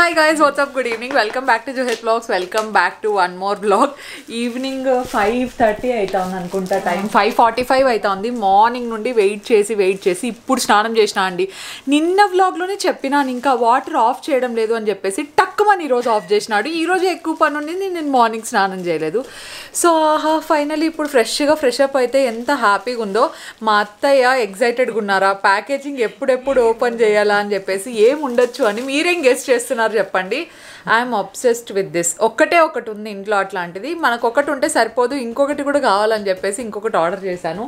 Hi guys, what's up? Good evening. Welcome back to Johit Vlogs. Welcome back to one more vlog. Evening 5:30 అవుతుంది అనుకుంటా time 5:45 అవుతుంది. Morning నుండి wait చేసి ఇప్పుడు స్నానం చేసినా అండి. నిన్న వ్లాగ్లోనే చెప్పినాను ఇంకా వాటర్ ఆఫ్ చేయడం లేదు అని చెప్పేసి టక్కుమని ఈరోజు ఆఫ్ చేసినాడు. ఈరోజు ఎక్కువ పని ఉండింది, నేను మార్నింగ్ స్నానం చేయలేదు. సో ఫైనలీ ఇప్పుడు ఫ్రెషప్ అయితే ఎంత హ్యాపీగా ఉందో. మా అత్తయ్య ఎగ్జైటెడ్గా ఉన్నారా ప్యాకేజింగ్ ఎప్పుడెప్పుడు ఓపెన్ చేయాలా అని చెప్పేసి ఏం ఉండొచ్చు అని మీరేం గెస్ట్ చేస్తున్నారు చెప్పండి. I'm obsessed with this. ఒకటి ఉంది ఇంట్లో అట్లాంటిది. మనకు ఒకటి ఉంటే సరిపోదు, ఇంకొకటి కూడా కావాలని చెప్పేసి ఇంకొకటి ఆర్డర్ చేశాను.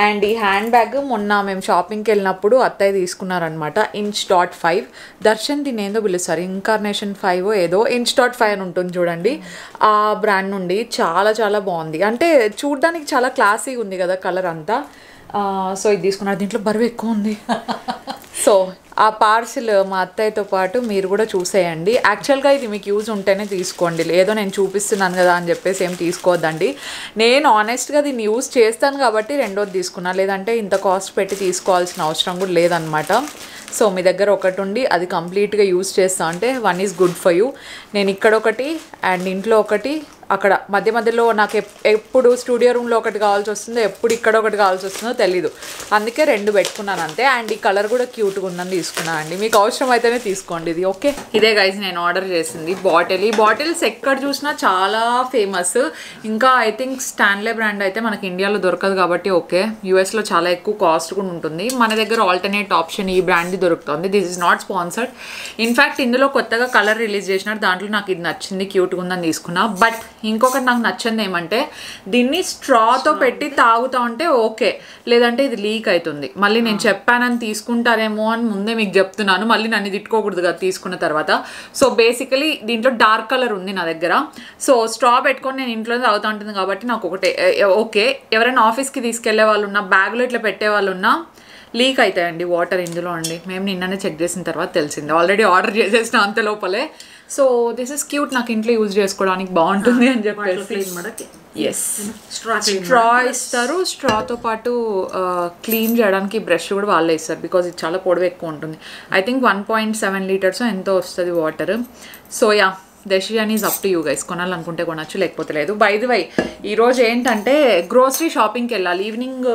అండ్ ఈ హ్యాండ్ బ్యాగ్ మొన్న మేము షాపింగ్కి వెళ్ళినప్పుడు అత్తయ్య తీసుకున్నారనమాట. Inch.5 దర్శన్ దీని ఏందో పిలుస్తారు, Incarnation 5 ఏదో Inch.5 అని ఉంటుంది చూడండి. ఆ బ్రాండ్ నుండి చాలా చాలా బాగుంది. అంటే చూడడానికి చాలా క్లాసీగా ఉంది కదా కలర్ అంతా. సో ఇది తీసుకున్నారు. దీంట్లో బరువు ఎక్కువ ఉంది. సో ఆ పార్సిల్ మా అత్తయ్యతో పాటు మీరు కూడా చూసేయండి. యాక్చువల్గా ఇది మీకు యూజ్ ఉంటేనే తీసుకోండి, లేదో నేను చూపిస్తున్నాను కదా అని చెప్పేసి ఏం తీసుకోవద్దండి. నేను ఆనెస్ట్గా దీన్ని యూజ్ చేస్తాను కాబట్టి రెండోది తీసుకున్నా, లేదంటే ఇంత కాస్ట్ పెట్టి తీసుకోవాల్సిన అవసరం కూడా లేదనమాట. సో మీ దగ్గర ఒకటి ఉండి అది కంప్లీట్గా యూజ్ చేస్తా అంటే one is good for you. నేను ఇక్కడ ఒకటి అండ్ ఇంట్లో ఒకటి, అక్కడ మధ్యలో నాకు ఎప్పుడు స్టూడియో రూమ్లో ఒకటి కావాల్సి వస్తుందో, ఎప్పుడు ఇక్కడ ఒకటి కావాల్సి వస్తుందో తెలీదు. అందుకే రెండు పెట్టుకున్నాను అంతే. అండ్ ఈ కలర్ కూడా క్యూట్గా ఉందని తీసుకున్నాను అండి. మీకు అవసరం అయితేనే తీసుకోండి ఇది. ఓకే, ఇదే గైజ్ నేను ఆర్డర్ చేసింది బాటిల్. ఈ బాటిల్స్ ఎక్కడ చూసినా చాలా ఫేమస్. ఇంకా ఐ థింక్ స్టాన్లే బ్రాండ్ అయితే మనకి ఇండియాలో దొరకదు కాబట్టి ఓకే, యూఎస్లో చాలా ఎక్కువ కాస్ట్ కూడా ఉంటుంది. మన దగ్గర ఆల్టర్నేట్ ఆప్షన్ ఈ బ్రాండ్ది దొరుకుతుంది. This is not sponsored. In fact ఇందులో కొత్తగా కలర్ రిలీజ్ చేసినారు, దాంట్లో నాకు ఇది నచ్చింది, క్యూట్గా ఉందని తీసుకున్నా. బట్ ఇంకొకటి నాకు నచ్చింది ఏమంటే దీన్ని స్ట్రాతో పెట్టి తాగుతా ఉంటే ఓకే, లేదంటే ఇది లీక్ అవుతుంది. మళ్ళీ నేను చెప్పానని తీసుకుంటారేమో అని ముందే మీకు చెప్తున్నాను, మళ్ళీ నన్ను తిట్టుకోకూడదు కదా తీసుకున్న తర్వాత. సో బేసికలీ దీంట్లో డార్క్ కలర్ ఉంది నా దగ్గర. సో స్ట్రా పెట్టుకొని నేను ఇంట్లో తాగుతూ ఉంటుంది కాబట్టి నాకు ఒకటే ఓకే. ఎవరైనా ఆఫీస్కి తీసుకెళ్లే వాళ్ళు ఉన్నా, బ్యాగ్లో ఇట్లా పెట్టే వాళ్ళు ఉన్నా లీక్ అవుతాయండి వాటర్ ఇందులో అండి. మేము నిన్ననే చెక్ చేసిన తర్వాత తెలిసింది, ఆల్రెడీ ఆర్డర్ చేసేసిన అంత లోపలే. సో దిస్ ఇస్ క్యూట్, నాకు ఇంట్లో యూజ్ చేసుకోవడానికి బాగుంటుంది అని చెప్పేసి. ఎస్, స్ట్రా ఇస్తారు. స్ట్రాతో పాటు క్లీన్ చేయడానికి బ్రష్ కూడా వాళ్ళే ఇస్తారు, బికాజ్ ఇది చాలా పొడవు ఎక్కువ ఉంటుంది. ఐ థింక్ 1.7 లీటర్స్ ఎంతో వస్తుంది water. So yeah, decision is up to you guys. కొనాలనుకుంటే కొనచ్చు, లేకపోతే లేదు. బై ది వై ఈరోజు ఏంటంటే గ్రోసరీ షాపింగ్కి వెళ్ళాలి. ఈవినింగ్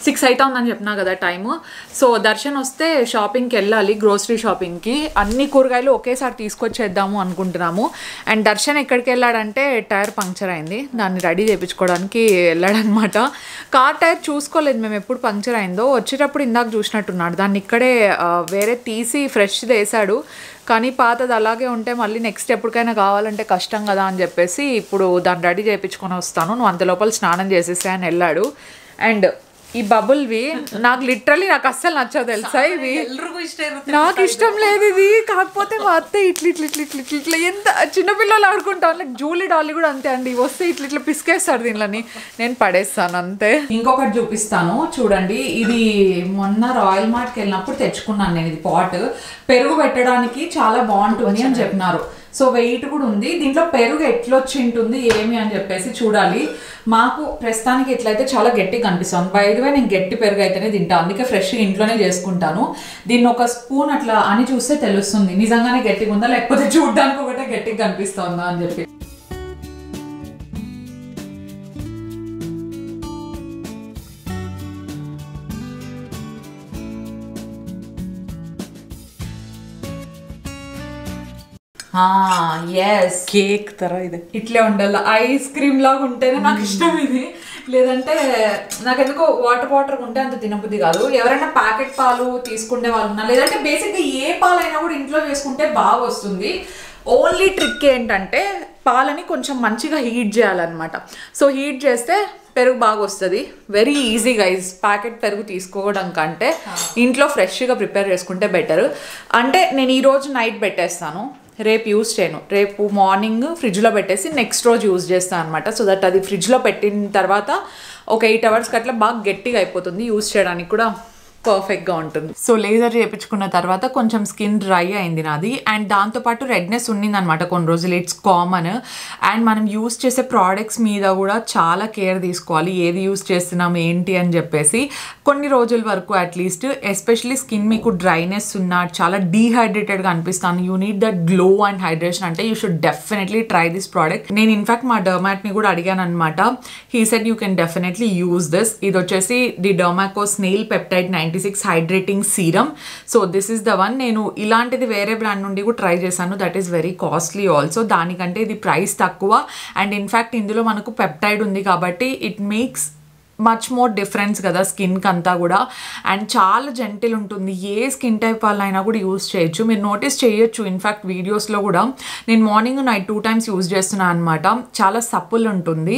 6 అవుతుందని చెప్పినా కదా టైము. సో దర్శన్ వస్తే షాపింగ్కి వెళ్ళాలి, గ్రోసరీ షాపింగ్కి. అన్ని కూరగాయలు ఒకేసారి తీసుకొచ్చేద్దాము అనుకుంటున్నాము. అండ్ దర్శన్ ఎక్కడికి వెళ్ళాడంటే టైర్ పంక్చర్ అయింది, దాన్ని రెడీ చేయించుకోవడానికి వెళ్ళాడనమాట. కార్ టైర్ చూసుకోలేదు మేము ఎప్పుడు పంక్చర్ అయిందో. వచ్చేటప్పుడు ఇందాక చూసినట్టున్నాడు, దాన్ని ఇక్కడే వేరే తీసి ఫ్రెష్ది వేసాడు. కానీ పాతది అలాగే ఉంటే మళ్ళీ నెక్స్ట్ ఎప్పటికైనా కావాలంటే కష్టం కదా అని చెప్పేసి ఇప్పుడు దాన్ని రెడీ చేయించుకొని వస్తాను, నువ్వు అంత లోపల స్నానం చేసేసే అని వెళ్ళాడు. అండ్ ఈ బబుల్వి నాకు లిటరలీ నాకు అస్సలు నచ్చదు తెలుసా. ఇవి నాకు ఇష్టం లేదు ఇది. కాకపోతే మా అత్త ఇట్లా ఎంత చిన్నపిల్లలు ఆడుకుంటా జూలీ డాలీ కూడా అంతే అండి. వస్తే ఇట్లా పిసికేస్తారు దీనిని, నేను పడేస్తాను అంతే. ఇంకొకటి చూపిస్తాను చూడండి. ఇది మొన్న రాయల్ మార్ట్కి వెళ్ళినప్పుడు తెచ్చుకున్నాను నేను. ఇది పాట్ పెరుగు పెట్టడానికి చాలా బాగుంటుంది అని చెప్పినారు. సో వెయిట్ కూడా ఉంది. దీంట్లో పెరుగు ఎట్లొచ్చి ఉంటుంది ఏమి అని చెప్పేసి చూడాలి. మాకు ప్రస్తుతానికి ఎట్లయితే చాలా గట్టిగా కనిపిస్తుంది. బై ది వే నేను గట్టి పెరుగు అయితేనే తింటాను, అందుకే ఫ్రెష్గా ఇంట్లోనే చేసుకుంటాను. దీన్ని ఒక స్పూన్ అట్లా అని చూస్తే తెలుస్తుంది నిజంగానే గట్టిగా ఉందా లేకపోతే చూడడానికి ఒకటే గట్టిగా కనిపిస్తుందా అని చెప్పి. ఎస్, కేక్ తర ఇది ఇట్లే ఉండాలి. ఐస్ క్రీమ్ లాగా ఉంటేనే నాకు ఇష్టం ఇది, లేదంటే నాకు ఎందుకో వాటర్ ఉంటే అంత తినబుద్ధి కాదు. ఎవరైనా ప్యాకెట్ పాలు తీసుకునే వాళ్ళు ఉన్నా, లేదంటే బేసిక్గా ఏ పాలైనా కూడా ఇంట్లో చేసుకుంటే బాగా వస్తుంది. ఓన్లీ ట్రిక్ ఏంటంటే పాలని కొంచెం మంచిగా హీట్ చేయాలన్నమాట. సో హీట్ చేస్తే పెరుగు బాగా వస్తుంది. Very easy guys. ప్యాకెట్ పెరుగు తీసుకోవడం కంటే ఇంట్లో ఫ్రెష్గా ప్రిపేర్ చేసుకుంటే బెటర్. అంటే నేను ఈరోజు నైట్ పెట్టేస్తాను, రేపు యూజ్ చేయను. రేపు మార్నింగ్ ఫ్రిడ్జ్లో పెట్టేసి నెక్స్ట్ రోజు యూజ్ చేస్తాను అనమాట. సో దట్ అది ఫ్రిడ్జ్లో పెట్టిన తర్వాత ఒక 8 అవర్స్కి అట్లా బాగా గట్టిగా అయిపోతుంది, యూజ్ చేయడానికి కూడా పర్ఫెక్ట్ గా ఉంటుంది. సో లేజర్ చేయించుకున్న తర్వాత కొంచెం స్కిన్ డ్రై అయింది నాది, అండ్ దాంతోపాటు రెడ్నెస్ ఉండింది అనమాట కొన్ని రోజులు. It's common. అండ్ మనం యూస్ చేసే ప్రోడక్ట్స్ మీద కూడా చాలా కేర్ తీసుకోవాలి, ఏది యూస్ చేస్తున్నాం ఏంటి అని చెప్పేసి. కొన్ని రోజుల వరకు అట్లీస్ట్, ఎస్పెషలీ స్కిన్ మీకు డ్రైనెస్ ఉన్నా, చాలా డీహైడ్రేటెడ్గా అనిపిస్తాను, you need that glow and hydration అంటే you should definitely try this product. నేను ఇన్ఫాక్ట్ మా డర్మాట్ని కూడా అడిగాను అనమాట. He said you can definitely use this. ఇది వచ్చేసి the Derma Co snail peptide 96 hydrating serum. So this is the one. నేను ఇలాంటిది వేరే బ్రాండ్ నుండి కూడా ట్రై చేశాను, that is very costly also. దానికంటే ఇది ప్రైస్ తక్కువ, అండ్ ఇన్ఫ్యాక్ట్ ఇందులో మనకు పెప్టైడ్ ఉంది కాబట్టి it makes much more difference కదా స్కిన్కి అంతా కూడా. అండ్ చాలా జెంటిల్ ఉంటుంది, ఏ స్కిన్ టైప్ వాళ్ళైనా కూడా యూస్ చేయొచ్చు. మీరు నోటీస్ చేయొచ్చు ఇన్ఫ్యాక్ట్ వీడియోస్లో కూడా. నేను మార్నింగ్ నైట్ 2 times యూస్ చేస్తున్నాను అనమాట. చాలా సప్పుల్ ఉంటుంది.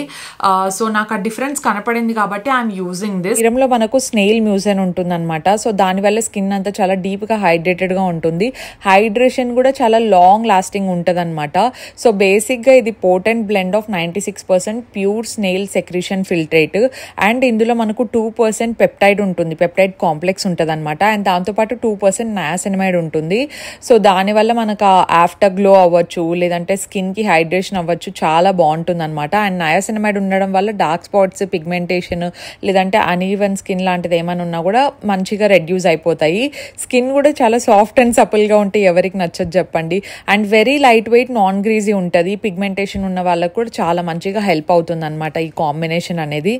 సో నాకు ఆ డిఫరెన్స్ కనపడింది కాబట్టి ఐఎమ్ యూజింగ్ దిస్. సీరంలో మనకు స్నేల్ మ్యూజిన్ ఉంటుంది అనమాట. సో దానివల్ల స్కిన్ అంతా చాలా డీప్గా హైడ్రేటెడ్గా ఉంటుంది. హైడ్రేషన్ కూడా చాలా లాంగ్ లాస్టింగ్ ఉంటుంది అనమాట. సో బేసిక్గా ఇది potent blend of 96% pure snail secretion filtrate. And ఇందులో మనకు 2% పెప్టైడ్ ఉంటుంది, పెప్టైడ్ కాంప్లెక్స్ ఉంటుంది అనమాట. అండ్ దాంతోపాటు 2% నయాసినమైడ్ ఉంటుంది. సో దానివల్ల మనకు ఆఫ్టర్ గ్లో అవ్వచ్చు, లేదంటే స్కిన్కి హైడ్రేషన్ అవ్వచ్చు, చాలా బాగుంటుంది అనమాట. అండ్ నయాసినమైడ్ ఉండడం వల్ల డార్క్ స్పాట్స్, పిగ్మెంటేషన్, లేదంటే అనీవెన్ స్కిన్ లాంటిది ఏమైనా ఉన్నా కూడా మంచిగా రెడ్యూస్ అయిపోతాయి. స్కిన్ కూడా చాలా సాఫ్ట్ అండ్ సపుల్గా ఉంటే ఎవరికి నచ్చదు చెప్పండి. And very light weight, non greasy ఉంటుంది. పిగ్మెంటేషన్ ఉన్న వాళ్ళకు కూడా చాలా మంచిగా హెల్ప్ అవుతుంది అనమాట ఈ కాంబినేషన్ అనేది.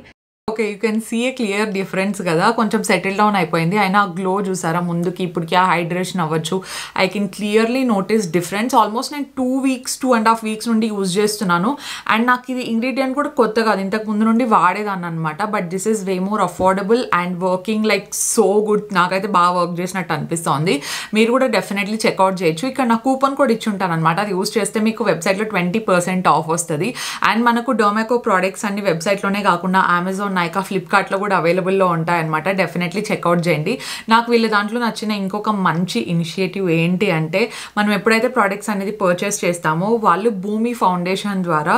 Okay, you can see a clear difference కదా, కొంచెం సెటిల్ డౌన్ అయిపోయింది. అయినా గ్లో చూసారా ముందుకి ఇప్పటికి, ఆ హైడ్రేషన్ అవ్వచ్చు. I can clearly notice difference. Almost నేను 2.5 weeks నుండి యూజ్ చేస్తున్నాను. అండ్ నాకు ఇది ఇంగ్రీడియంట్ కూడా కొత్త కాదు, ఇంతకు ముందు నుండి వాడేదాన్ని అనమాట. But this is way more affordable and working like so good. నాకైతే బాగా వర్క్ చేసినట్టు అనిపిస్తుంది. మీరు కూడా డెఫినెట్లీ చెక్అవుట్ చేయొచ్చు. ఇక్కడ నా కూపన్ కోడ్ ఇచ్చి ఉంటాను అనమాట. అది యూజ్ చేస్తే మీకు వెబ్సైట్లో 20% ఆఫ్ వస్తుంది. అండ్ మనకు డర్మాకో ప్రోడక్ట్స్ అన్ని వెబ్సైట్లోనే కాకుండా అమెజాన్, నైకా, ఫ్లిప్కార్ట్లో కూడా అవైలబుల్లో ఉంటాయన్నమాట. డెఫినెట్లీ చెక్అవుట్ చేయండి. నాకు వీళ్ళ దాంట్లో నచ్చిన ఇంకొక మంచి ఇనిషియేటివ్ ఏంటి అంటే, మనం ఎప్పుడైతే ప్రోడక్ట్స్ అనేది పర్చేస్ చేస్తామో వాళ్ళు భూమి ఫౌండేషన్ ద్వారా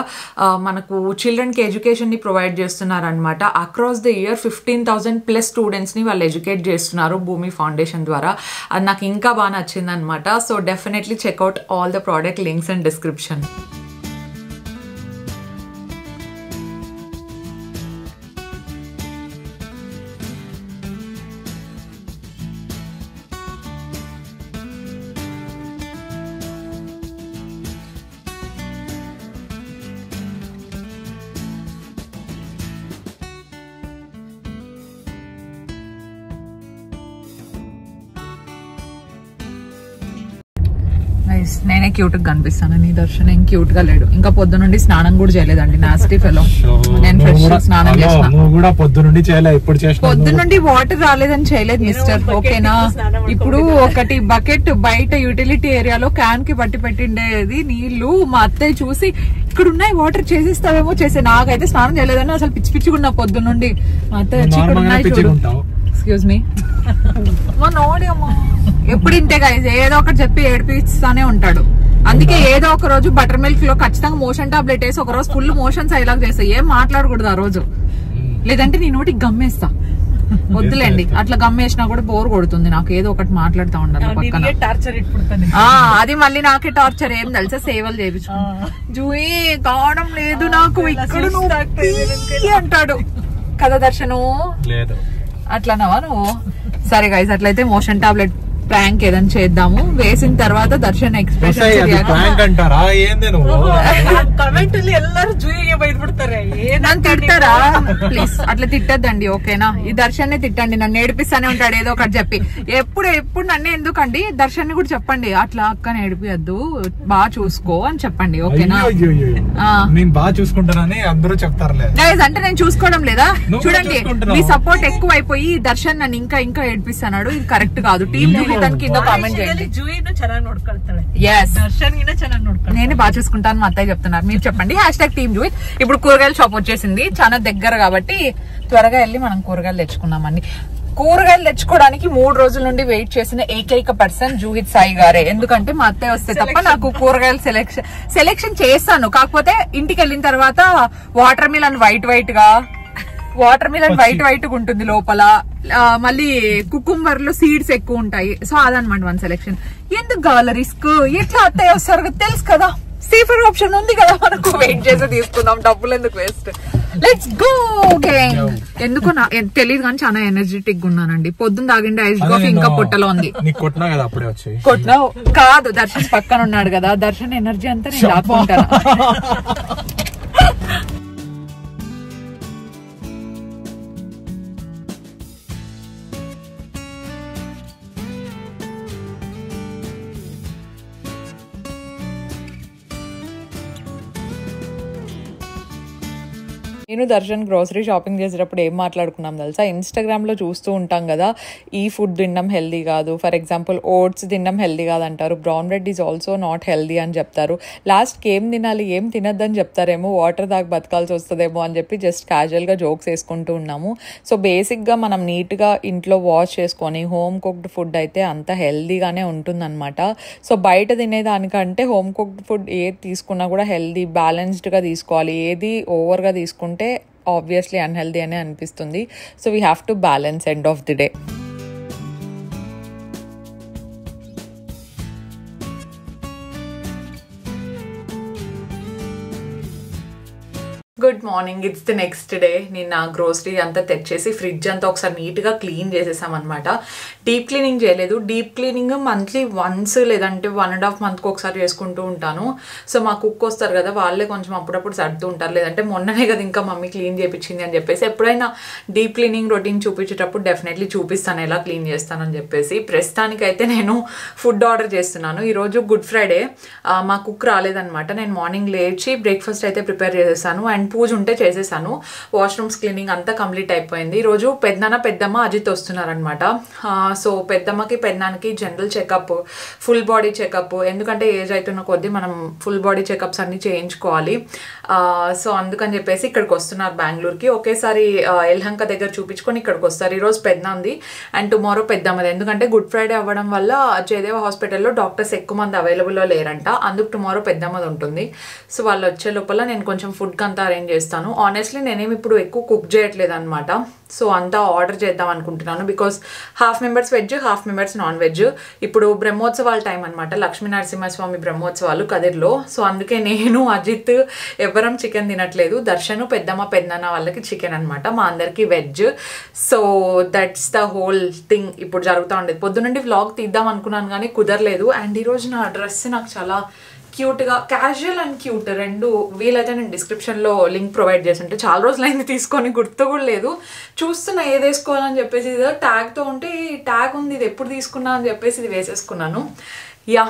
మనకు చిల్డ్రన్కి ఎడ్యుకేషన్ని ప్రొవైడ్ చేస్తున్నారనమాట. అక్రాస్ ద ఇయర్ 15,000+ స్టూడెంట్స్ని వాళ్ళు ఎడ్యుకేట్ చేస్తున్నారు భూమి ఫౌండేషన్ ద్వారా. అది నాకు ఇంకా బాగా నచ్చింది అనమాట. So definitely check out all the product links and description. నేనే క్యూట్ గా కనిపిస్తాను, నీ దర్శనం ఏం క్యూట్ గా లేడు. ఇంకా పొద్దు నుండి స్నానం కూడా చేయలేదండి, నాస్టీ ఫెలో. నేను ఫ్రెష్ స్నానం చేసిన, పొద్దు నుండి వాటర్ రాలేదని చేయలేదు మిస్టర్. ఓకేనా, ఇప్పుడు ఒకటి బకెట్ బయట యూటిలిటీ ఏరియాలో క్యాన్ కి పట్టి పెట్టిండేది నీళ్లు. మా అత్తయ్య చూసి ఇక్కడ ఉన్నాయి వాటర్ చేసిస్తావేమో చేసే, నాకైతే స్నానం చేయలేదని అసలు పిచ్చి పిచ్చిగున్నా పొద్దు నుండి. మా అత్తయ్య వచ్చి ఇక్కడ ఉన్నాయి చూడు. ఎక్స్క్యూజ్ మీ, నోడమ్మా ఎప్పుడు ఇంతే గైస్, ఏదో ఒకటి చెప్పి ఏడిపిస్తానే ఉంటాడు. అందుకే ఏదో ఒక రోజు బటర్ మిల్క్ లో ఖచ్చితంగా మోషన్ టాబ్లెట్ వేసి ఒక రోజు ఫుల్ మోషన్స్ అయ్యేలాగా చేస్తా. ఏం మాట్లాడకూడదు ఆ రోజు, లేదంటే నీ నోటికి గమ్మేస్తా. వద్దులేండి, అట్లా గమ్మేసినా కూడా బోర్ కొడుతుంది నాకు. ఏదో ఒకటి మాట్లాడుతూ ఉండాలి పక్కన. అది మళ్ళీ నాకే టార్చర్. ఏం తెలుసా, సేవలు చేయించు జూయి కావడం లేదు నాకు, ఇక్కడ అంటాడు కదా దర్శనం. అట్లనవా నువ్వు? సరే గైస్, అట్లయితే మోషన్ టాబ్లెట్ ప్రాంక్ ఏదైనా చేద్దాము. వేసిన తర్వాత దర్శన్ ఎక్స్ప్రెషన్ తిడతారా? ప్లీజ్ అట్లా తిట్టద్దండి, ఓకేనా? ఈ దర్శన్ తిట్టండి, నన్ను ఏడిపిస్తానే ఉంటాడు ఏదో ఒకటి చెప్పి. ఎప్పుడు నన్ను ఎందుకండి, దర్శన్ కూడా చెప్పండి అట్లా అక్కని ఏడిపియద్దు, బాగా చూసుకో అని చెప్పండి, ఓకేనా? నేను బాగా చూసుకుంటానని అందరూ చెప్తారులే. అంటే నేను చూసుకోవడం లేదా? చూడండి, మీ సపోర్ట్ ఎక్కువ అయిపోయి దర్శన్ నన్ను ఇంకా ఇంకా ఏడిపిస్తున్నాడు. ఇది కరెక్ట్ కాదు. టీమ్ కింద కామెంట్ చేయండి. నేను బాగా చూసుకుంటాను మా అత్తయ్య చెప్తున్నారు, మీరు చెప్పండి. #టీమ్ జూయిత్. ఇప్పుడు కూరగాయల షాప్ వచ్చేసింది, చాలా దగ్గర కాబట్టి త్వరగా వెళ్ళి మనం కూరగాయలు తెచ్చుకున్నామండి. కూరగాయలు తెచ్చుకోవడానికి 3 రోజుల నుండి వెయిట్ చేసిన ఏకైక పర్సన్ జూహిత్ సాయి గారే. ఎందుకంటే మా అత్తయ్య వస్తే తప్ప నాకు కూరగాయలు సెలెక్షన్ చేస్తాను. కాకపోతే ఇంటికి వెళ్ళిన తర్వాత వాటర్ మిలన్ వైట్ గా, వాటర్ మిలన్ వైట్ వైట్ గా ఉంటుంది లోపల, మళ్ళీ కుకుంబర్ లో సీడ్స్ ఎక్కువ ఉంటాయి. సో అదనమాట మన సెలెక్షన్. ఎందుకు కావాలి రిస్క్? ఎట్లా అత్తయ్య వస్తారు తెలుసు కదా, సేఫర్ ఆప్షన్ ఉంది కదా మనకు. వెయిట్ చేసి తీసుకుందాం, డబ్బులు ఎందుకు వేస్ట్. Let's go game. ఎందుకు తెలియదు కానీ చాలా ఎనర్జెటిక్ గా ఉన్నానండి. పొద్దున్న తాగిండే ఐస్ కాఫీ ఇంకా పొట్టలో ఉంది. కొట్టినా కాదు, దర్శన్ పక్కన ఉన్నాడు కదా, దర్శన్ ఎనర్జీ అంతా నేను దాక్కుంటాను. నేను దర్శన్ గ్రోసరీ షాపింగ్ చేసేటప్పుడు ఏం మాట్లాడుకున్నాం తెలుసా? ఇన్స్టాగ్రామ్ లో చూస్తూ ఉంటాం కదా, ఈ ఫుడ్ తినడం హెల్దీ కాదు, ఫర్ ఎగ్జాంపుల్ ఓట్స్ తినడం హెల్దీ కాదు అంటారు, brown bread is also not healthy అని చెప్తారు. లాస్ట్కి ఏం తినాలి ఏం తినద్దని చెప్తారేమో, వాటర్ దాకా బతకాల్సి వస్తుందేమో అని చెప్పి జస్ట్ క్యాజువల్గా జోక్స్ వేసుకుంటూ ఉన్నాము. సో బేసిక్గా మనం నీట్గా ఇంట్లో వాష్ చేసుకొని హోమ్ కుక్డ్ ఫుడ్ అయితే అంత హెల్దీగానే ఉంటుందన్నమాట. సో బయట తినేదానికంటే హోమ్ కుక్డ్ ఫుడ్ ఏది తీసుకున్నా కూడా హెల్దీ బ్యాలెన్స్డ్గా తీసుకోవాలి. ఏది ఓవర్గా తీసుకుంటే ఆబ్వియస్లీ అన్హెల్దీ అనే అనిపిస్తుంది. So we have to balance end of the day. Good morning, it's the next day. నేను నా గ్రోసరీ అంతా తెచ్చేసి ఫ్రిడ్జ్ అంతా ఒకసారి నీట్గా క్లీన్ చేసేసామన్నమాట. డీప్ క్లీనింగ్ చేయలేదు, డీప్ క్లీనింగ్ మంత్లీ వన్స్ లేదంటే 1.5 months ఒకసారి చేసుకుంటూ ఉంటాను. సో మా కుక్ వస్తారు కదా, వాళ్ళే కొంచెం అప్పుడప్పుడు సర్దుతూ ఉంటారు, లేదంటే మొన్ననే కదా ఇంకా మమ్మీ క్లీన్ చేయించింది అని చెప్పేసి. ఎప్పుడైనా డీప్ క్లీనింగ్ రొటీన్ చూపించేటప్పుడు డెఫినెట్లీ చూపిస్తాను ఎలా క్లీన్ చేస్తానని చెప్పేసి. ప్రస్తుతానికైతే నేను ఫుడ్ ఆర్డర్ చేస్తున్నాను. ఈరోజు గుడ్ ఫ్రైడే, మా కుక్ రాలేదనమాట. నేను మార్నింగ్ లేచి బ్రేక్ఫాస్ట్ అయితే ప్రిపేర్ చేసేసాను అండ్ పూజ ఉంటే చేసేసాను. వాష్రూమ్స్ క్లీనింగ్ అంతా కంప్లీట్ అయిపోయింది. ఈరోజు పెద్దనాన్న పెద్దమ్మ అజిత్ వస్తున్నారనమాట. సో పెద్దమ్మకి పెద్దనాన్నకి general checkup, full body checkup, ఎందుకంటే ఏజ్ అవుతున్న కొద్దీ మనం ఫుల్ బాడీ చెకప్స్ అన్నీ చేయించుకోవాలి. సో అందుకని చెప్పేసి ఇక్కడికి వస్తున్నారు బెంగళూరుకి. ఒకేసారి ఎల్హంక దగ్గర చూపించుకొని ఇక్కడికి వస్తారు. ఈరోజు పెద్దనాంది అండ్ టుమారో పెద్దమ్మది. ఎందుకంటే గుడ్ ఫ్రైడే అవ్వడం వల్ల జయదేవ హాస్పిటల్లో డాక్టర్స్ ఎక్కువ మంది అవైలబుల్లో లేరంట, అందుకు టుమారో పెద్దమ్మది ఉంటుంది. సో వాళ్ళు వచ్చే లోపల నేను కొంచెం ఫుడ్కి అంతా అరేంజ్ చేస్తాను. ఆనెస్ట్లీ నేనేమి ఇప్పుడు ఎక్కువ కుక్ చేయట్లేదు అనమాట. సో అంతా ఆర్డర్ చేద్దాం అనుకుంటున్నాను. Because half members veg, half members non veg. ఇప్పుడు బ్రహ్మోత్సవాల టైం అనమాట, లక్ష్మీ నరసింహస్వామి బ్రహ్మోత్సవాలు కదిర్లో. సో అందుకే నేను అజిత్ ఎవరం చికెన్ తినట్లేదు. దర్శను పెద్దమ్మ పెద్దనాన్న వాళ్ళకి చికెన్ అనమాట, మా అందరికీ veg. So that's the whole thing ఇప్పుడు జరుగుతూ ఉండేది. పొద్దునండి వ్లాగ్ తీద్దాం అనుకున్నాను కానీ కుదరలేదు. అండ్ ఈరోజు నా డ్రెస్ నాకు చాలా క్యూట్గా, క్యాజువల్ అండ్ క్యూట్ రెండు, వీలైతే నేను డిస్క్రిప్షన్లో లింక్ ప్రొవైడ్ చేసి ఉంటే. చాలా రోజులైంది తీసుకొని, గుర్తు కూడా లేదు. చూస్తున్నా ఏది వేసుకోవాలని చెప్పేసి, ఇదో ట్యాగ్తో ఉంటే ఈ ట్యాగ్ ఉంది, ఇది ఎప్పుడు తీసుకున్నా అని చెప్పేసి ఇది వేసేసుకున్నాను. Yeah,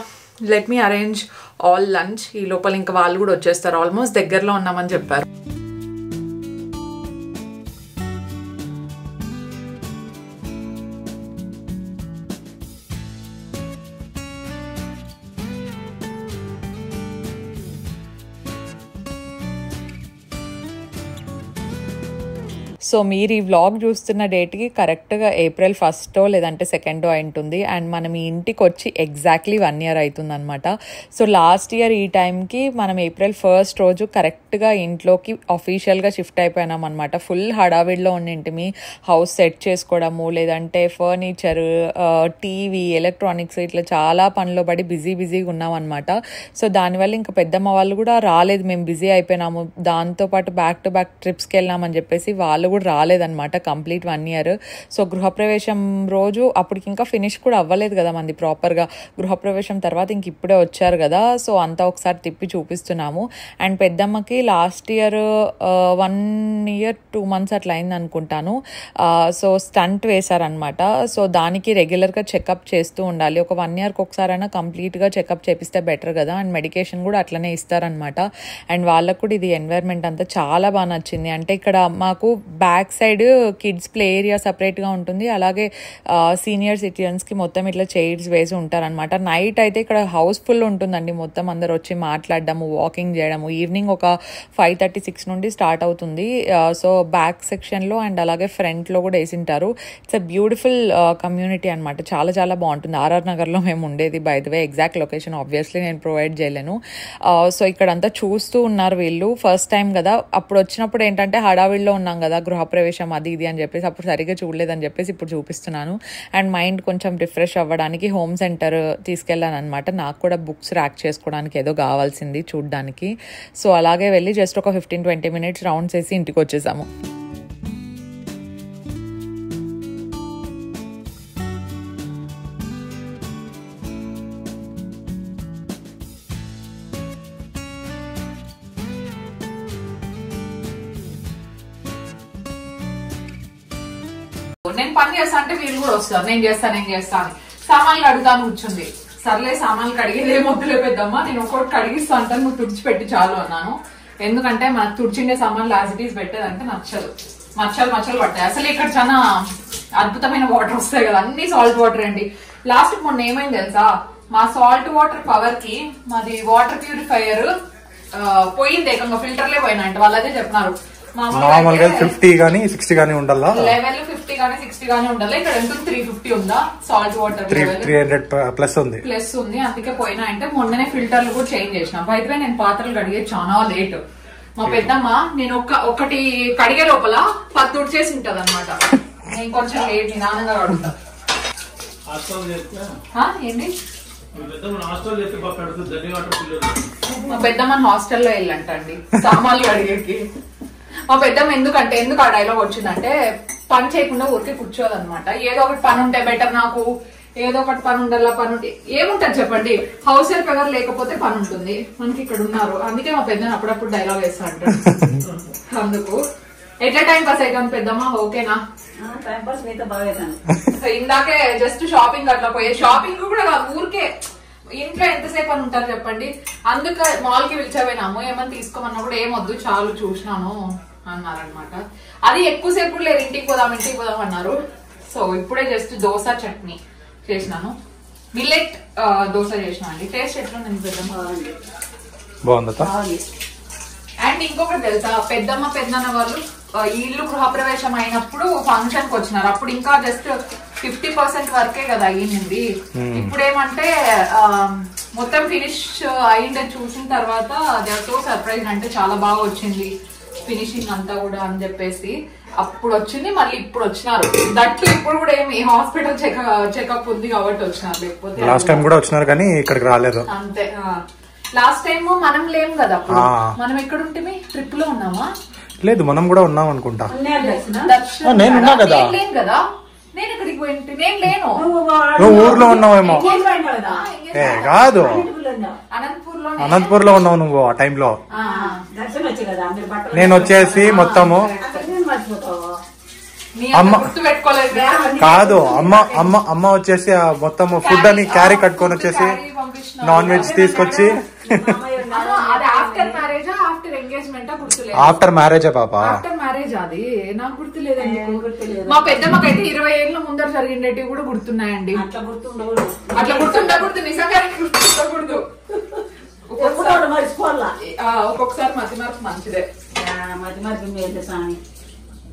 let me arrange all lunch. ఈ లోపల ఇంకా వాళ్ళు కూడా వచ్చేస్తారు, ఆల్మోస్ట్ దగ్గరలో ఉన్నామని చెప్పారు. సో మీరు ఈ వ్లాగ్ చూస్తున్న డేట్కి కరెక్ట్గా April 1st లేదంటే 2nd అయి ఉంటుంది. అండ్ మనం ఈ ఇంటికి వచ్చి ఎగ్జాక్ట్లీ 1 year అవుతుంది అనమాట. సో లాస్ట్ ఇయర్ ఈ టైంకి మనం April 1st రోజు కరెక్ట్గా ఇంట్లోకి అఫీషియల్గా షిఫ్ట్ అయిపోయినాం అనమాట. ఫుల్ హడావిడిలో ఉండింటిమి, హౌస్ సెట్ చేసుకోవడము, లేదంటే ఫర్నిచర్, టీవీ, ఎలక్ట్రానిక్స్, ఇట్లా చాలా పనిలో పడి బిజీగా ఉన్నాం అనమాట. సో దానివల్ల ఇంకా పెద్దమ్మ వాళ్ళు కూడా రాలేదు, మేము బిజీ అయిపోయినాము. దాంతోపాటు బ్యాక్ టు బ్యాక్ ట్రిప్స్కి వెళ్ళామని చెప్పేసి వాళ్ళు కూడా రాలేదన్నమాట కంప్లీట్ 1 year. సో గృహప్రవేశం రోజు అప్పటికి ఇంకా ఫినిష్ కూడా అవ్వలేదు కదా మంది ప్రాపర్గా. గృహప్రవేశం తర్వాత ఇంక ఇప్పుడే వచ్చారు కదా, సో అంతా ఒకసారి తిప్పి చూపిస్తున్నాము. అండ్ పెద్దమ్మకి లాస్ట్ ఇయర్ 1 year 2 months అట్లా అయింది అనుకుంటాను. So stunt వేశారనమాట. సో దానికి రెగ్యులర్గా చెకప్ చేస్తూ ఉండాలి. ఒక 1 yearకి ఒకసారైనా కంప్లీట్గా చెకప్ చేపిస్తే బెటర్ కదా. అండ్ మెడికేషన్ కూడా అట్లనే ఇస్తారనమాట. అండ్ వాళ్ళకు కూడా ఇది ఎన్వైర్న్మెంట్ అంతా చాలా బాగా నచ్చింది. అంటే ఇక్కడ మాకు back side kids play area సపరేట్గా ఉంటుంది, అలాగే సీనియర్ సిటిజన్స్కి మొత్తం ఇట్లా చైర్స్ వేసి ఉంటారనమాట. నైట్ అయితే ఇక్కడ హౌస్ఫుల్ ఉంటుందండి, మొత్తం అందరు వచ్చి మాట్లాడడము, వాకింగ్ చేయడము. ఈవినింగ్ ఒక 5:36 నుండి స్టార్ట్ అవుతుంది. సో బ్యాక్ సెక్షన్లో అండ్ అలాగే ఫ్రంట్లో కూడా వేసింటారు. ఇట్స్ అ బ్యూటిఫుల్ కమ్యూనిటీ అనమాట, చాలా చాలా బాగుంటుంది. ఆర్ఆర్ నగర్లో మేము ఉండేది, by the way exact location obviously నేను ప్రొవైడ్ చేయలేను. సో ఇక్కడంతా చూస్తూ ఉన్నారు వీళ్ళు, ఫస్ట్ టైం కదా. అప్పుడు వచ్చినప్పుడు ఏంటంటే హడావిడిలో ఉన్నాం కదా, గృహ గృహప్రవేశం అది ఇది అని చెప్పేసి అప్పుడు సరిగ్గా చూడలేదని చెప్పేసి ఇప్పుడు చూపిస్తున్నాను. అండ్ మైండ్ కొంచెం రిఫ్రెష్ అవ్వడానికి హోమ్ సెంటర్ తీసుకెళ్ళాను అనమాట. నాకు కూడా బుక్స్ ర్యాక్ చేసుకోవడానికి ఏదో కావాల్సింది చూడడానికి. సో అలాగే వెళ్ళి జస్ట్ ఒక 15-20 మినిట్స్ రౌండ్స్ వేసి ఇంటికి వచ్చేసాము. నేను పని చేస్తా అంటే వీళ్ళు కూడా వస్తారు, నేను చేస్తాను సామాన్లు కడుగుతాను కూర్చుంది. సర్లే సామాన్లు కడిగేది ఏమొద్దులే పెద్దమ్మా, నేను ఒక్కొక్కటి కడిగిస్తా అంటాను, నువ్వు తుడిచిపెట్టి చాలు అన్నాను. ఎందుకంటే మనకు తుడిచిండే సామాన్లు యాజ్ ఇట్ ఈస్ పెట్టేదంటే నచ్చదు, మచ్చలు పడతాయి. అసలు ఇక్కడ చాలా అద్భుతమైన వాటర్ వస్తాయి కదా, అన్ని సాల్ట్ వాటర్ అండి. లాస్ట్ మొన్న ఏమైంది తెలుసా, మా సాల్ట్ వాటర్ పవర్ కి మాది వాటర్ ప్యూరిఫైయర్ పోయింది, ఏకంగా ఫిల్టర్లే పోయినా అంటే వాళ్ళు అదే చెప్పినారు. నార్మల్గా 50 గానీ 60 గానీ ఉండాలా, లెవెల్ 50 గానీ 60 గానీ ఉండాలి. ఇక్కడ ఎంత 350 ఉందా సాల్ట్ వాటర్, 300 ప్లస్ ఉంది. అందుకే పోయినా అంటే మొన్ననే ఫిల్టర్లు కూడా చేంజ్ చేసిన. బయటపై నేను పాత్రలు కడిగే చాలా లేట్. మా పెద్దమ్మ నేను ఒకటి కడిగే లోపల 10 తుడిచేసి ఉంటది అనమాట. నేను కొంచెం లేట్ నిదానంగా కడుగుతా. ఏంటి మా పెద్దమ్మ హాస్టల్లో వెళ్ళంటండి సామాన్లు కడిగేకి. మా పెద్దమ్మ ఎందుకు ఆ డైలాగ్ వచ్చిందంటే, పని చేయకుండా ఊరికే కూర్చోదన్నమాట. ఏదో ఒకటి పని ఉంటే బెటర్, నాకు ఏదో ఒకటి పని ఉండాలా, పని ఉంటే ఏముంటది చెప్పండి, హౌస్ హెల్ప్ ఎవరు లేకపోతే పని ఉంటుంది, మనకి ఇక్కడ ఉన్నారు. అందుకే మా పెద్దమ్మ అప్పుడప్పుడు డైలాగ్ వేస్తా అంటారు. అందుకు ఎట్లా టైం పాస్ అవుతాను పెద్దమ్మ, ఓకేనా? ఇందాకే జస్ట్ షాపింగ్ అట్లా పోయే, షాపింగ్ కూడా ఊరికే ఇంట్లో ఎంతసేపు అని ఉంటారు చెప్పండి. అందుకే మాల్ కి పిలిచాపోయినాము, ఏమని తీసుకోమన్నా కూడా ఏమొద్దు చాలు చూసినాను అన్నారనమాట. అది ఎక్కువసేపు లేదు, ఇంటికి పోదాం అన్నారు. సో ఇప్పుడే జస్ట్ దోశ చట్నీ చేసినాను, మిల్లెట్ దోశ చేసిన అండి. టేస్ట్ ఎట్లా నేను బాగుంది. అండ్ ఇంకొకటి తెలుసా, పెద్దమ్మ పెద్దన్న వాళ్ళు ఇల్లు గృహప్రవేశం అయినప్పుడు ఫంక్షన్ కి వచ్చినారు. అప్పుడు ఇంకా జస్ట్ 50% వరకే కదా అయ్యింది. ఇప్పుడు ఏమంటే మొత్తం ఫినిష్ అయ్యిండే చూసిన తర్వాత అదేతో సర్ప్రైజ్ అంటే చాలా బాగా వచ్చింది ఫినిషింగ్ అంతా కూడా అని చెప్పేసి అప్పుడు వచ్చింది. మళ్ళీ ఇప్పుడు వచ్చినారు, దట్టు ఇప్పుడు కూడా ఏమి హాస్పిటల్ చెకప్ ఉంది కాబట్టి వచ్చినారు, లేకపోతే లాస్ట్ టైం కూడా వచ్చినారు కానీ ఇక్కడికి రాలేదు. అంతే. లాస్ట్ టైం మనం లేము కదా, అప్పుడు మనం ఎక్కడ ఉంటే ట్రిప్ లో ఉన్నామా? లేదు, మనం కూడా ఉన్నాం అనుకుంటా. నేను ఉన్నా కదా, లేను కదా, నేను ఇక్కడికి పోయింటి, నేను లేను. నువ్వు ఊర్లో ఉన్నావేమో. కాదు, అనంతపూర్ లో ఉన్నావు నువ్వు ఆ టైంలో. నేను వచ్చేసి మొత్తము కాదు, అమ్మ వచ్చేసి మొత్తం ఫుడ్ అని క్యారీ కట్టుకొని వచ్చేసి నాన్ వెజ్ తీసుకొచ్చి ఆఫ్టర్ మ్యారేజ్ పాప, ఆఫ్టర్ మ్యారేజ్ అది నాకు గుర్తులేదండి. మా పెద్దమ్మకైతే 20 ఏళ్ళ ముందర జరిగినవి కూడా గుర్తున్నాయండి. అట్లా గుర్తుండకూడదు, నిజంగా గుర్తుండకూడదు. ఒక్కొక్కసారి మతి మార్పు మంచిదే.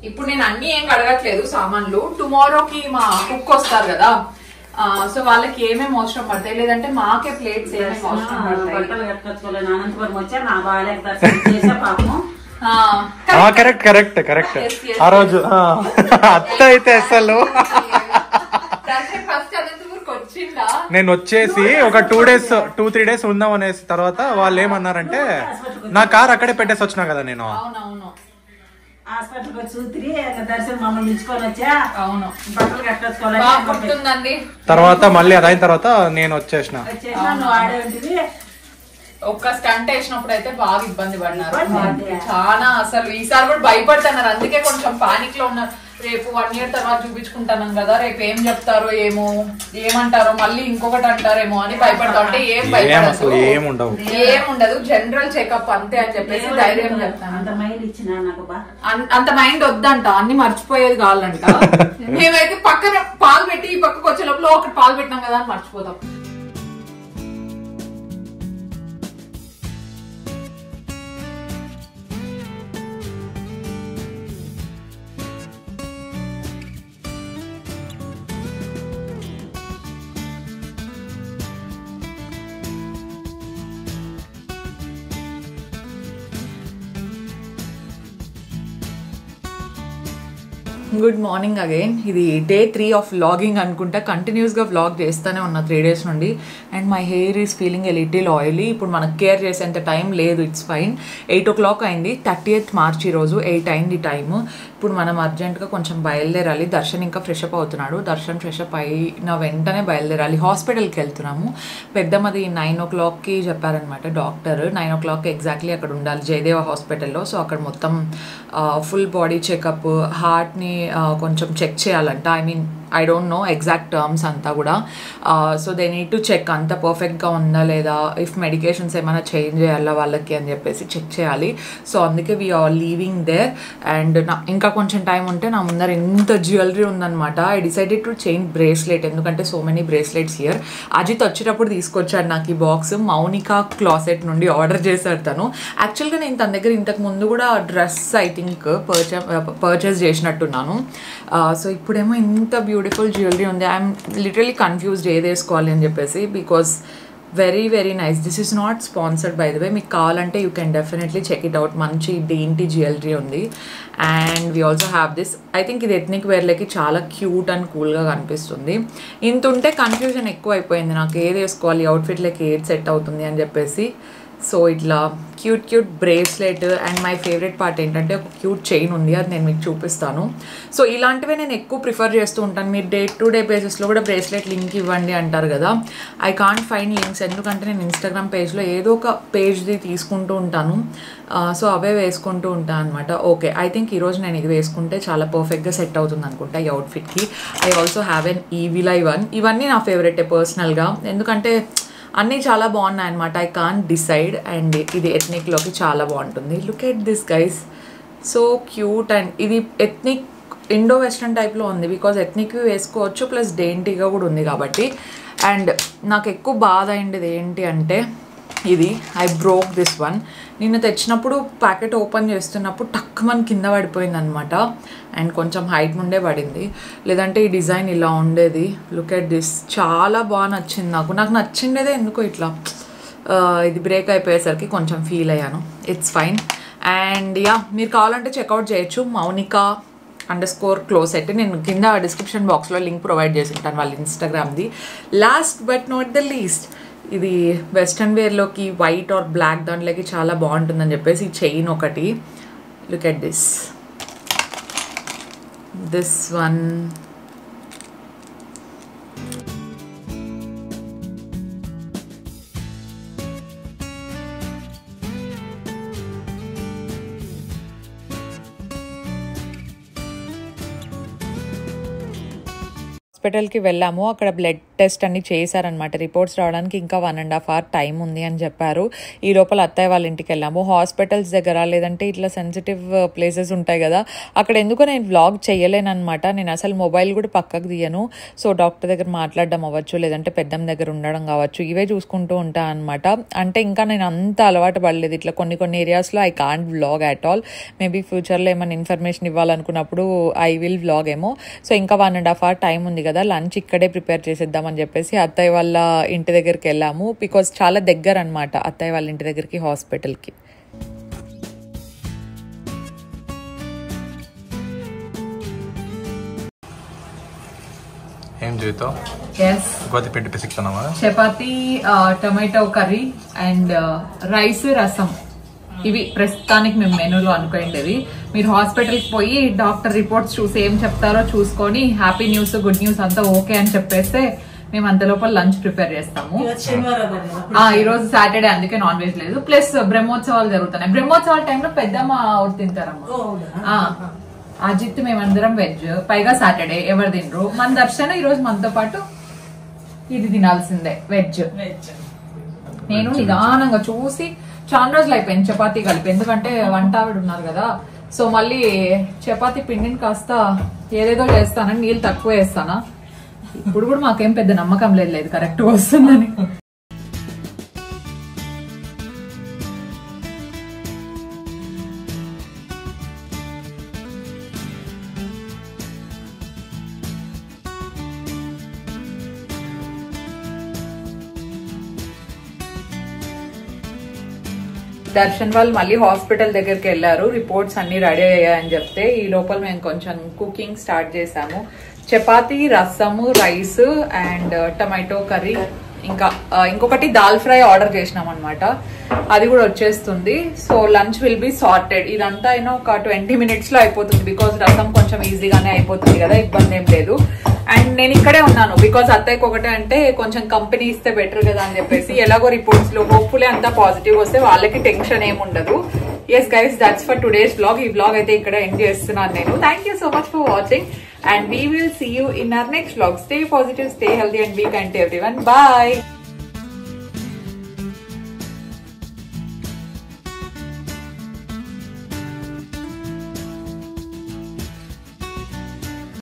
ఇప్పుడు నేను అన్ని ఏం అడగట్లేదు సామాన్లు. టుమారోకి మా కుక్ వస్తారు కదా, సో వాళ్ళకి ఏమేమి అవసరం పడతాయి, లేదంటే మాకే ప్లేట్స్ ఏమేమి అవసరం కరెక్ట్. ఆ రోజు అత్త అయితే అసలు నేను వచ్చేసి ఒక 2-3 డేస్ ఉందాం అనేసి తర్వాత వాళ్ళు ఏమన్నారంటే, నా కార్ అక్కడే పెట్టేసి వచ్చినా కదా నేను. తర్వాత మళ్ళీ అదైన తర్వాత నేను వచ్చేసిన. ఒక్క స్టంట్ వేసినప్పుడు అయితే బాగా ఇబ్బంది పడినారు చాలా. అసలు ఈసారి కూడా భయపడుతున్నారు, అందుకే కొంచెం పానిక్ లో ఉన్నారు. రేపు 1 year తర్వాత చూపించుకుంటాను కదా, రేపు ఏం చెప్తారో ఏమంటారో, మళ్ళీ ఇంకొకటి అంటారేమో అని భయపడతా ఉంటే ఏముండదు, జనరల్ చెకప్ అంతే అని చెప్పేసి ధైర్యం చెప్తాను. అంత మైండ్ వద్దంట, అన్ని మర్చిపోయేది కావాలంట. మేమైతే పక్కన పాలు పెట్టి ఈ పక్కకు వచ్చే లోపల ఒకటి పాలు పెట్టినాం కదా అని మర్చిపోతాం. Good morning again. ఇది డే 3 ఆఫ్ వ్లాగింగ్ అనుకుంటా. కంటిన్యూస్గా వ్లాగ్ చేస్తూనే ఉన్నా 3 days నుండి. And my hair is feeling a little oily. ఇప్పుడు మనకు కేర్ చేసేంత టైం లేదు. It's fine. 8 o'clock అయింది. 30th March ఈరోజు. 8 అయింది టైము. ఇప్పుడు మనం అర్జెంట్గా కొంచెం బయలుదేరాలి. దర్శన్ ఇంకా ఫ్రెషప్ అవుతున్నాడు. దర్శన్ ఫ్రెషప్ అయిన వెంటనే బయలుదేరాలి. హాస్పిటల్కి వెళ్తున్నాము. పెద్దమ్మది 9 o'clockకి చెప్పారనమాట డాక్టర్. 9 o'clock ఎగ్జాక్ట్లీ అక్కడ ఉండాలి జయదేవ హాస్పిటల్లో. సో అక్కడ మొత్తం ఫుల్ బాడీ చెకప్, హార్ట్ని కొంచెం చెక్ చేయాలంట. I mean I don't know exact terms అంతా కూడా. So they need to check అంత పర్ఫెక్ట్గా ఉందా లేదా, ఇఫ్ మెడికేషన్స్ ఏమైనా చేంజ్ చేయాలా వాళ్ళకి అని చెప్పేసి చెక్ చేయాలి. సో అందుకే we are leaving there. And ఇంకా కొంచెం టైం ఉంటే నా ముందర ఎంత జ్యువెలరీ ఉందనమాట. I decided to change bracelet, ఎందుకంటే so many bracelets here. Ajit వచ్చేటప్పుడు తీసుకొచ్చాడు నాకు ఈ బాక్స్. మౌనికా క్లాసెట్ నుండి ఆర్డర్ చేశాడు తను. యాక్చువల్గా నేను తన దగ్గర ఇంతకు ముందు కూడా డ్రెస్ ఐ థింక్ పర్చేస్ చేసినట్టున్నాను. సో ఇప్పుడేమో ఇంత బ్యూటిఫుల్ జ్యువెలరీ ఉంది. ఐఎమ్ లిటరలీ కన్ఫ్యూజ్డ్ ఏది వేసుకోవాలి అని చెప్పేసి. Because very very nice. This is not sponsored by the way. మీకు కావాలంటే you can definitely check it out. మంచి డేంటి జ్యువెలరీ ఉంది. And we also have this. I think ఇది ఎథ్నిక్ వేర్లకి చాలా క్యూట్ అండ్ కూల్గా కనిపిస్తుంది. ఇంత ఉంటే కన్ఫ్యూజన్ ఎక్కువ అయిపోయింది నాకు, ఏది వేసుకోవాలి, అవుట్ఫిట్లకి ఏది సెట్ అవుతుంది అని చెప్పేసి. సో ఇట్లా cute cute bracelet. And my favourite part ఏంటంటే ఒక క్యూట్ చైన్ ఉంది, అది నేను మీకు చూపిస్తాను. సో ఇలాంటివే నేను ఎక్కువ ప్రిఫర్ చేస్తూ ఉంటాను. మీరు డే టు డే బేసిస్లో కూడా బ్రేస్లెట్ లింక్ ఇవ్వండి అంటారు కదా. ఐ కాంట్ ఫైండ్ లింక్స్, ఎందుకంటే నేను ఇన్స్టాగ్రామ్ పేజ్లో ఏదో ఒక పేజ్ది తీసుకుంటూ ఉంటాను. సో అవే వేసుకుంటూ ఉంటాను అనమాట. ఓకే, ఐ థింక్ ఈరోజు నేను ఇది వేసుకుంటే చాలా పర్ఫెక్ట్గా సెట్ అవుతుంది అనుకుంటా ఈ అవుట్ఫిట్కి. I also have an evil eye one. ఇవన్నీ నా ఫేవరెటే పర్సనల్గా, ఎందుకంటే అన్నీ చాలా బాగున్నాయి అనమాట. I can't decide. అండ్ ఇది ఎథ్నిక్లోకి చాలా బాగుంటుంది. Look at this guys, so cute. And ఇది ఎథ్నిక్ ఇండో వెస్ట్రన్ టైప్లో ఉంది, బికాజ్ ఎథ్నిక్వి వేసుకోవచ్చు ప్లస్ డేంటీగా కూడా ఉంది కాబట్టి. అండ్ నాకు ఎక్కువ బాధ అయింది ఏంటి అంటే ఇది, ఐ బ్రోక్ దిస్ వన్. నిన్న తెచ్చినప్పుడు ప్యాకెట్ ఓపెన్ చేస్తున్నప్పుడు టక్కుమని కింద పడిపోయింది అనమాట. అండ్ కొంచెం హైట్ నుండే పడింది, లేదంటే ఈ డిజైన్ ఇలా ఉండేది. లుక్ ఎట్ దిస్, చాలా బాగా నచ్చింది నాకు. నాకు నచ్చిండేదే ఎందుకో ఇట్లా ఇది బ్రేక్ అయిపోయేసరికి కొంచెం ఫీల్ అయ్యాను. It's fine. అండ్ యా, మీరు కావాలంటే చెక్అవుట్ చేయొచ్చు మౌనికా _closet. నేను కింద డిస్క్రిప్షన్ బాక్స్లో లింక్ ప్రొవైడ్ చేసి ఉంటాను వాళ్ళ ఇన్స్టాగ్రామ్ది. Last but not the least, ఇది వెస్ట్రన్ వేర్లోకి వైట్ ఆర్ బ్లాక్ దాంట్లోకి చాలా బాగుంటుందని చెప్పేసి ఈ చైన్ ఒకటి. Look at this one. హాస్పిటల్కి వెళ్ళాము. అక్కడ బ్లడ్ టెస్ట్ అన్ని చేశారనమాట. రిపోర్ట్స్ రావడానికి ఇంకా 1.5 hour టైం ఉంది అని చెప్పారు. ఈ లోపల అత్తయ్య వాళ్ళ ఇంటికి వెళ్ళాము. హాస్పిటల్స్ దగ్గర లేదంటే ఇట్లా సెన్సిటివ్ ప్లేసెస్ ఉంటాయి కదా, అక్కడ ఎందుకో నేను వ్లాగ్ చేయలేను అనమాట. నేను అసలు మొబైల్ కూడా పక్కకు తీయను. సో డాక్టర్ దగ్గర మాట్లాడడం అవ్వచ్చు, లేదంటే పెద్దమ్మ దగ్గర ఉండడం కావచ్చు, ఇవే చూసుకుంటూ ఉంటాను అనమాట. అంటే ఇంకా నేను అంత అలవాటు పడలేదు ఇట్లా. కొన్ని ఏరియాస్లో I can't vlog at all. Maybe ఫ్యూచర్లో ఏమైనా ఇన్ఫర్మేషన్ ఇవ్వాలనుకున్నప్పుడు ఐ విల్ వ్లాగ్ ఏమో. సో ఇంకా 1.5 hour టైం ఉంది కదా, లంచ్ ఇక్కడే ప్రిపేర్ చేసేద్దామని చెప్పేసి అత్తయ్య వాళ్ళ ఇంటి దగ్గరికి వెళ్ళాము. బికాజ్ చాలా దగ్గర అనమాట అత్తయ్య వాళ్ళ ఇంటి దగ్గరికి హాస్పిటల్కి. ఏం చేస్తావు? గోధుమపిండి పిసిక్తున్నావా? Chapati, tomato curry and rice, rasam. ఇవి ప్రస్తుతానికి మేము మెనూలో అనుకోండి. మీరు హాస్పిటల్కి పోయి డాక్టర్ రిపోర్ట్స్ చూసి ఏం చెప్తారో చూసుకొని హ్యాపీ న్యూస్ గుడ్ న్యూస్ అంతా ఓకే అని చెప్పేస్తే మేము అంత లోపల లంచ్ ప్రిపేర్ చేస్తాము. ఈ రోజు సాటర్డే, అందుకే నాన్ వెజ్ లేదు. ప్లస్ బ్రహ్మోత్సవాలు జరుగుతున్నాయి. బ్రహ్మోత్సవాల టైంలో పెద్దమ్మ తింటారమ్మా. అజిత్ మేమందరం వెజ్, పైగా సాటర్డే ఎవరు తినరు. మన దర్శన ఈ రోజు మనతో పాటు ఇది తినాల్సిందే వెజ్. నేను నిదానంగా చూసి చాలా రోజులు అయిపోయింది చపాతీ కలిపి, ఎందుకంటే వంట ఆవిడ ఉన్నారు కదా. సో మళ్ళీ చపాతీ పిండిని కాస్త ఏదేదో చేస్తానని నీళ్ళు తక్కువ వేస్తానా. ఇప్పుడు కూడా మాకేం పెద్ద నమ్మకం లేదు కరెక్ట్ వస్తుందని. దర్శన్ వాళ్ళు మళ్ళీ హాస్పిటల్ దగ్గరికి వెళ్ళారు, రిపోర్ట్స్ అన్ని రెడీ అయ్యాయని చెప్తే ఈ లోపల మేము కొంచెం కుకింగ్ స్టార్ట్ చేసాము. చపాతీ, రసము, రైస్ అండ్ టమాటో కర్రీ, ఇంకా ఇంకొకటి దాల్ ఫ్రై ఆర్డర్ చేసినాం అనమాట, అది కూడా వచ్చేస్తుంది. So lunch will be sorted. ఇదంతా అయినా ఒక 20 minutes లో అయిపోతుంది, బికాస్ రసం కొంచెం ఈజీగానే అయిపోతుంది కదా, ఇబ్బంది ఏం లేదు. అండ్ నేను ఇక్కడే ఉన్నాను బికాస్ అత్తయ్యకి ఒకటే అంటే కొంచెం కంపెనీ ఇస్తే బెటర్ కదా అని చెప్పేసి, ఎలాగో రిపోర్ట్స్ లో హోప్ఫుల్లీ అంతా పాజిటివ్ వస్తే వాళ్ళకి టెన్షన్ ఏముండదు. Yes guys, that's for today's vlog. ఈ వ్లాగ్ అయితే ఇక్కడ ఎండ్ చేస్తున్నాను నేను. Thank you so much for watching and we will see you in our next vlog. Stay positive, stay healthy and be kind to everyone. Bye.